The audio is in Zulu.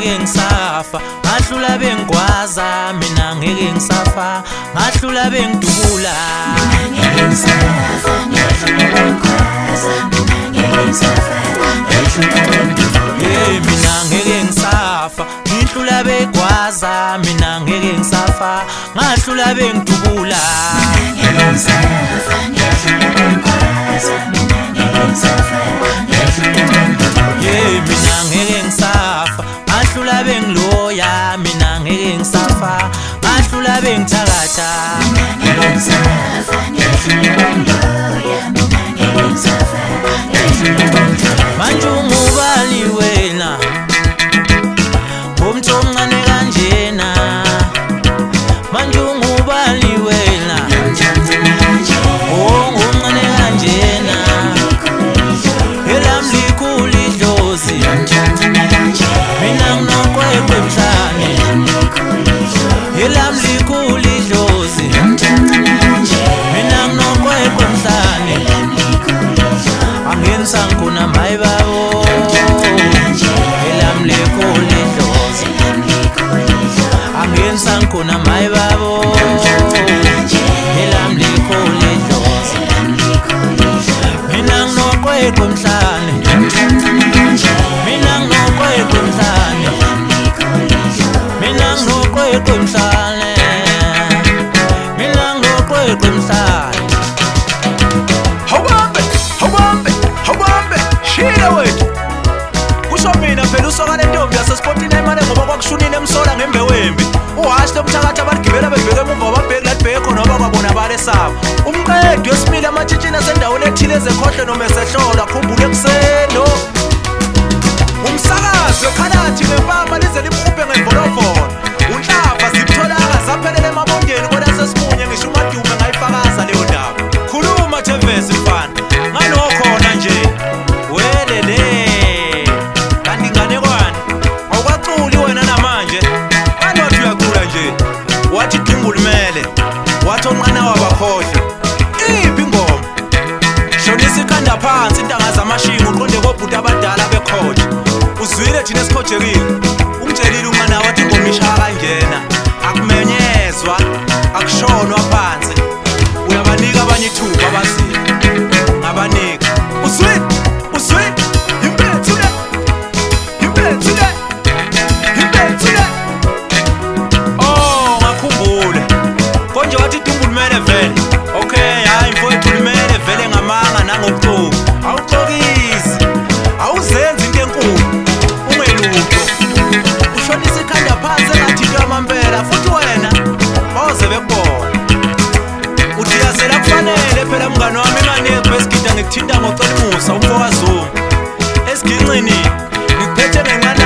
ngeke ngisafa ngahlula bengikwaza mina ngeke ngisafa ngahlula bengidubula ngeke ngisafa ngahlula bengikwaza mina ngeke ngisafa ngahlula bengidubula mina ngeke ngisafa ngihlula bekwaza mina ngeke ngisafa ngahlula bengidubula ngeke ngisafa ngahlula bengikwaza mina ngeke ngisafa ngahlula bengidubula mina ngeke ngisafa ngahlula bengiloya mina ngeke ngisafa ngahlula bengithakatha ngeke ngisafa ngahlula bengiloya mina ngeke ngisafa ngahlula bengidubula manje ungubani wena umuntu omncane kanjena manje ungubani wena ungumncane kanjena elami likhulu idlozi mina nginoqweqwe emhlane elami likhulu idlozi mina nginoqweqwe emhlane angenisa ngikhona mayi babo elami likhulu idlozi angenisa ngikhona mayi babo elami likhulu idlozi mina nginoqweqwe emhlane mina nginoqweqwe emhlane mina nginoqweqwe emhlane mina nginoqweqwe emhlane Hawambe, shila wethu. Kusho mina phela usoka lentombi yasespotini emane ngoba kwakushunile emsola ngembewembi. Uhashte umthakatha baligibela bebheke emuva babheke la bheke khona babona balesaba. Umqedi wesimile amatshitshini asendaweni ethile ezekhohle noma esehlola khumbule ekuseni. Umsakazi wekhalathi ngempama lize limkhuphe ngemvolovolo. Unhlava zibutholaka zaphelele emabongeni kodwa sesimunye ngisho umadume ngayifakaza leyo ndaba. Khuluma Thembesi mfana. Ngalokhona nje. Welele. Kanti ngane kwani? Awukwaculi wena namanje. Manje wathi uyacula nje. Wathi Dungulumele. Wathi onqana wabakhohle. Iphi ingoma? Shonisa ikhanda phansi intanga zamashingo uqonde kobhuti abadala bekhoje. Uzwile thina esikhojekile. Umtshelile unqana wathi ingoma ishaya kanjena. Akumenyezwa, akushonwa phansi. Uyabanika abanye ithuba abazile. Ngabanika. Uzwile, impethule. Oh, ngakhumbule. Konje wathi Dungulumele vele. Okay, hayi mfowethu Dungulumele vele ngamanga nangobuxoki. Awuxokisi. Awuzenzi into enkulu. Ungelutho. Ushonisa ikhanda phansi engathi into yamampela futhi wena baze bekubona. Uthi yazela kufanele phela mngani wami imane besigida ngikuthinta ngocela umusa umfowazungu. Esiginqini ngikuphethe ngencane